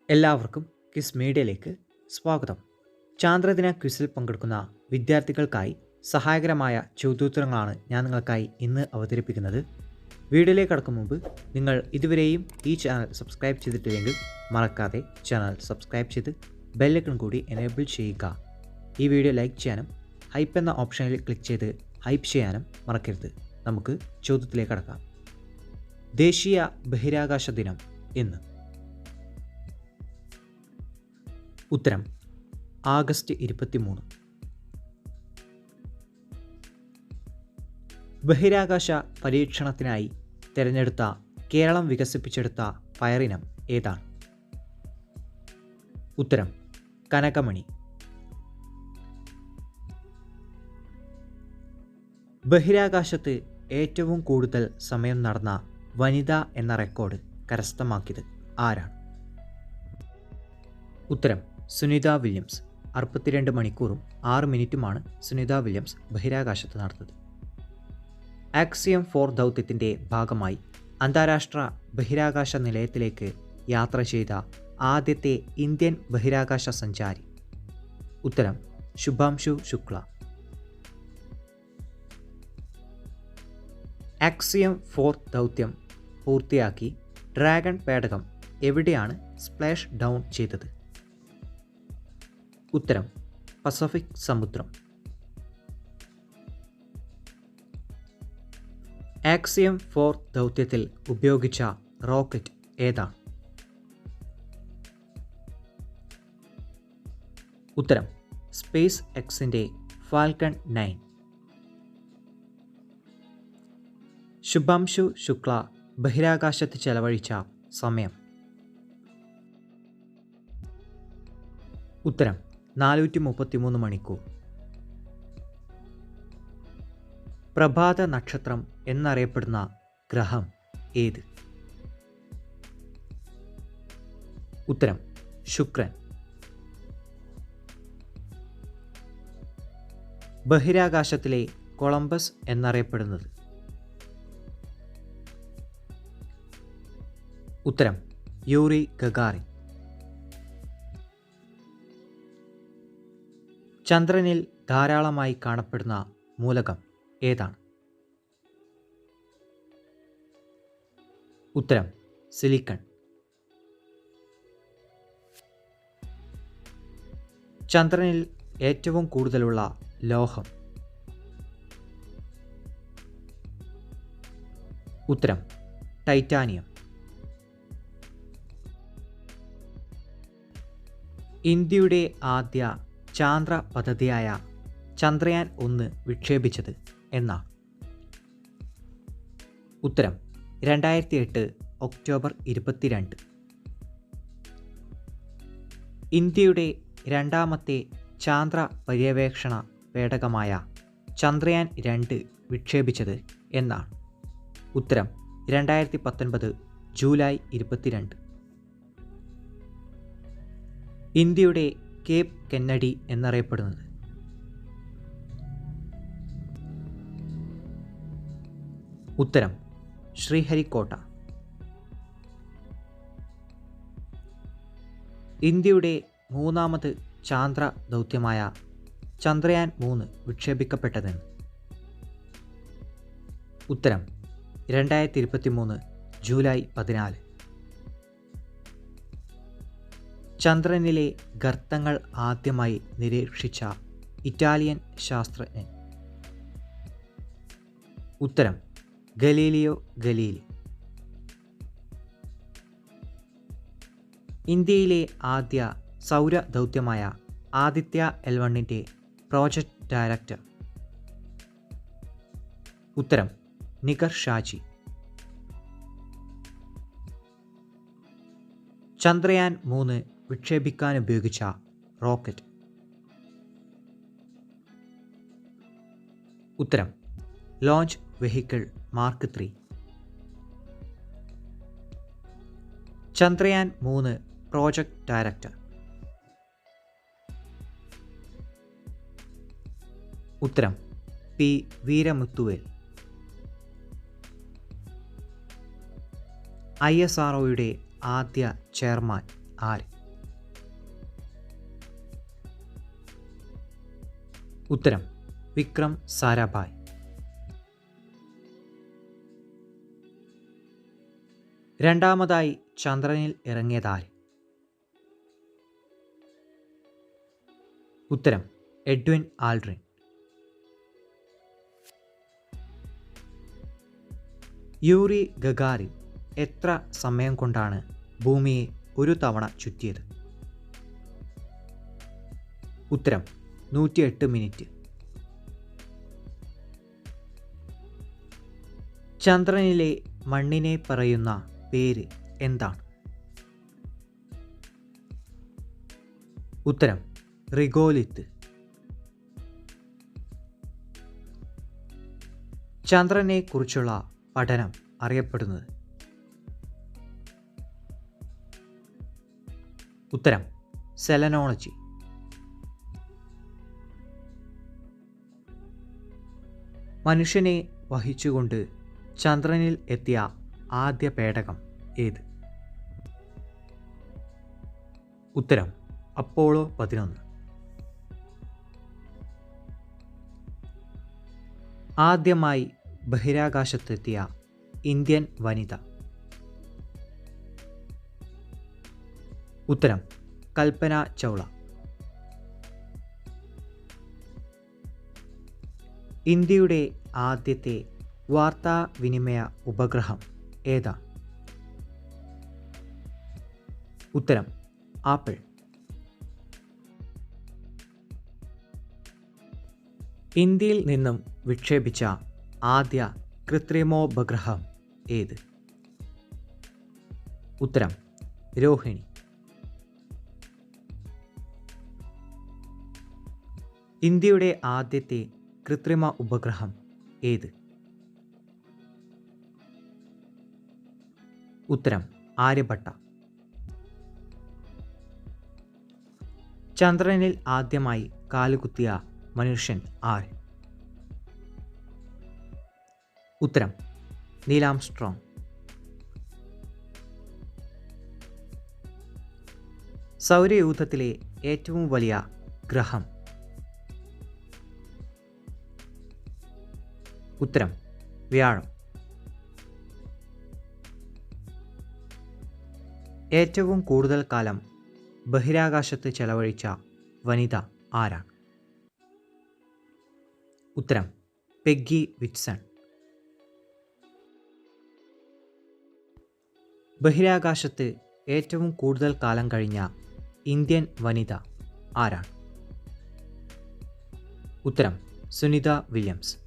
എല്ലാവർക്കും ക്വിസ് മീഡിയയിലേക്ക് സ്വാഗതം. ചാന്ദ്രദിന ക്വിസിൽ പങ്കെടുക്കുന്ന വിദ്യാർത്ഥികൾക്കായി സഹായകരമായ ചോദ്യോത്തരങ്ങളാണ് ഞാൻ നിങ്ങൾക്കായി ഇന്ന് അവതരിപ്പിക്കുന്നത്. വീഡിയോയിലേക്ക് കടക്കും മുമ്പ് നിങ്ങൾ ഇതുവരെയും ഈ ചാനൽ സബ്സ്ക്രൈബ് ചെയ്തിട്ടില്ലെങ്കിൽ മറക്കാതെ ചാനൽ സബ്സ്ക്രൈബ് ചെയ്ത് ബെല്ലൈക്കൺ കൂടി എനേബിൾ ചെയ്യുക. ഈ വീഡിയോ ലൈക്ക് ചെയ്യാനും ഹൈപ്പ് എന്ന ഓപ്ഷനിൽ ക്ലിക്ക് ചെയ്ത് ഹൈപ്പ് ചെയ്യാനും മറക്കരുത്. നമുക്ക് ചോദ്യത്തിലേക്ക് കടക്കാം. ദേശീയ ബഹിരാകാശ ദിനം എന്ന്? ഉത്തരം ആഗസ്റ്റ് 23. ബഹിരാകാശ പരീക്ഷണത്തിനായി തിരഞ്ഞെടുത്ത കേരളം വികസിപ്പിച്ചെടുത്ത ഫയറിനം ഏതാണ്? ഉത്തരം കനകമണി. ബഹിരാകാശത്ത് ഏറ്റവും കൂടുതൽ സമയം നടന്ന വനിത എന്ന റെക്കോർഡ് കരസ്ഥമാക്കിയത് ആരാണ്? ഉത്തരം സുനിത വില്യംസ്. 62 മണിക്കൂറും 6 മിനിറ്റുമാണ് സുനിത വില്യംസ് ബഹിരാകാശത്ത് നടന്നത്. ആക്സിയം 4 ദൗത്യത്തിൻ്റെ ഭാഗമായി അന്താരാഷ്ട്ര ബഹിരാകാശ നിലയത്തിലേക്ക് യാത്ര ചെയ്ത ആദ്യത്തെ ഇന്ത്യൻ ബഹിരാകാശ സഞ്ചാരി? ഉത്തരം ശുഭാംശു ശുക്ല. ആക്സിയം 4 ദൗത്യം പൂർത്തിയാക്കി ഡ്രാഗൺ പേടകം എവിടെയാണ് സ്പ്ലാഷ് ഡൗൺ ചെയ്തത്? ഉത്തരം പസഫിക് സമുദ്രം. ആക്സിയം 4 ദൗത്യത്തിൽ ഉപയോഗിച്ച റോക്കറ്റ് ഏതാണ്? ഉത്തരം സ്പേസ് എക്സിൻ്റെ ഫാൽക്കൺ 9. ശുഭാംശു ശുക്ല ബഹിരാകാശത്ത് ചെലവഴിച്ച സമയം? ഉത്തരം 433 മണിക്കൂർ. പ്രഭാത നക്ഷത്രം എന്നറിയപ്പെടുന്ന ഗ്രഹം ഏത്? ഉത്തരം ശുക്രൻ. ബഹിരാകാശത്തിലെ കൊളംബസ് എന്നറിയപ്പെടുന്നത്? ഉത്തരം യൂറി ഗഗാറിൻ. ചന്ദ്രനിൽ ധാരാളമായി കാണപ്പെടുന്ന മൂലകം ഏതാണ്? ഉത്തരം സിലിക്കൺ. ചന്ദ്രനിൽ ഏറ്റവും കൂടുതലുള്ള ലോഹം? ഉത്തരം ടൈറ്റാനിയം. ഇന്ത്യയുടെ ആദ്യ ചാന്ദ്ര പദ്ധതിയായ ചന്ദ്രയാൻ 1 വിക്ഷേപിച്ചത് എന്നാണ്? ഉത്തരം 2008 ഒക്ടോബർ 22. ഇന്ത്യയുടെ രണ്ടാമത്തെ ചാന്ദ്ര പര്യവേക്ഷണ പേടകമായ ചന്ദ്രയാൻ 2 വിക്ഷേപിച്ചത് എന്നാണ്? ഉത്തരം 2019 ജൂലൈ 22. ഇന്ത്യയുടെ കേപ്പ് കെന്നഡി എന്നറിയപ്പെടുന്നത്? ഉത്തരം ശ്രീഹരിക്കോട്ട. ഇന്ത്യയുടെ മൂന്നാമത് ചാന്ദ്ര ദൗത്യമായ ചന്ദ്രയാൻ 3 വിക്ഷേപിക്കപ്പെട്ടതെന്ന്? ഉത്തരം 2023 ജൂലൈ 14. ചന്ദ്രനിലെ ഗർത്തങ്ങൾ ആദ്യമായി നിരീക്ഷിച്ച ഇറ്റാലിയൻ ശാസ്ത്രജ്ഞൻ? ഉത്തരം ഗലീലിയോ ഗലീലി. ഇന്ത്യയിലെ ആദ്യ സൗര ദൗത്യമായ ആദിത്യ L1ൻ്റെ പ്രോജക്റ്റ് ഡയറക്ടർ? ഉത്തരം നിഗർ ഷാജി. ചന്ദ്രയാൻ 3 വിക്ഷേപിക്കാനുപയോഗിച്ച റോക്കറ്റ്? ഉത്തരം launch vehicle mark 3. Chandrayaan 3 project director? ഉത്തരം പി വീരമുത്തുവേൽ. ISROയുടെ ആദ്യ ചെയർമാൻ ആര്? ഉത്തരം വിക്രം സാരാഭായ്. രണ്ടാമതായി ചന്ദ്രനിൽ ഇറങ്ങിയതാര്? ഉത്തരം എഡ്വിൻ ആൽഡ്രിൻ. യൂറി ഗഗാറിൻ എത്ര സമയം കൊണ്ടാണ് ഭൂമിയെ ഒരു തവണ ചുറ്റിയത്? ഉത്തരം 108 മിനിറ്റ്. ചന്ദ്രനിലെ മണ്ണിനെ പറയുന്ന പേര് എന്താണ്? ഉത്തരം റിഗോലിത്ത്. ചന്ദ്രനെ കുറിച്ചുള്ള പഠനം അറിയപ്പെടുന്നത്? ഉത്തരം സെലനോളജി. മനുഷ്യനെ വഹിച്ചുകൊണ്ട് ചന്ദ്രനിൽ എത്തിയ ആദ്യ പേടകം ഏത്? ഉത്തരം അപ്പോളോ 11. ആദ്യമായി ബഹിരാകാശത്തെത്തിയ ഇന്ത്യൻ വനിത? ഉത്തരം കൽപ്പന ചൗള. ഇന്ത്യയുടെ ആദ്യത്തെ വാർത്താവിനിമയ ഉപഗ്രഹം ഏതാ? ഉത്തരം ആപ്പിൾ. ഇന്ത്യയിൽ നിന്നും വിക്ഷേപിച്ച ആദ്യ കൃത്രിമോപഗ്രഹം ഏത്? ഉത്തരം രോഹിണി. ഇന്ത്യയുടെ ആദ്യത്തെ കൃത്രിമ ഉപഗ്രഹം ഏത്? ഉത്തരം ആര്യഭട്ട. ചന്ദ്രനിൽ ആദ്യമായി കാലുകുത്തിയ മനുഷ്യൻ ആര്? ഉത്തരം നീൽ ആംസ്ട്രോങ്. സൗരയൂഥത്തിലെ ഏറ്റവും വലിയ ഗ്രഹം? ഉത്തരം വ്യാഴം. ഏറ്റവും കൂടുതൽ കാലം ബഹിരാകാശത്ത് ചെലവഴിച്ച വനിത ആരാണ്? ഉത്തരം പെഗ്ഗി വിറ്റ്സൺ. ബഹിരാകാശത്ത് ഏറ്റവും കൂടുതൽ കാലം കഴിഞ്ഞ ഇന്ത്യൻ വനിത ആരാണ്? ഉത്തരം സുനിത വില്യംസ്.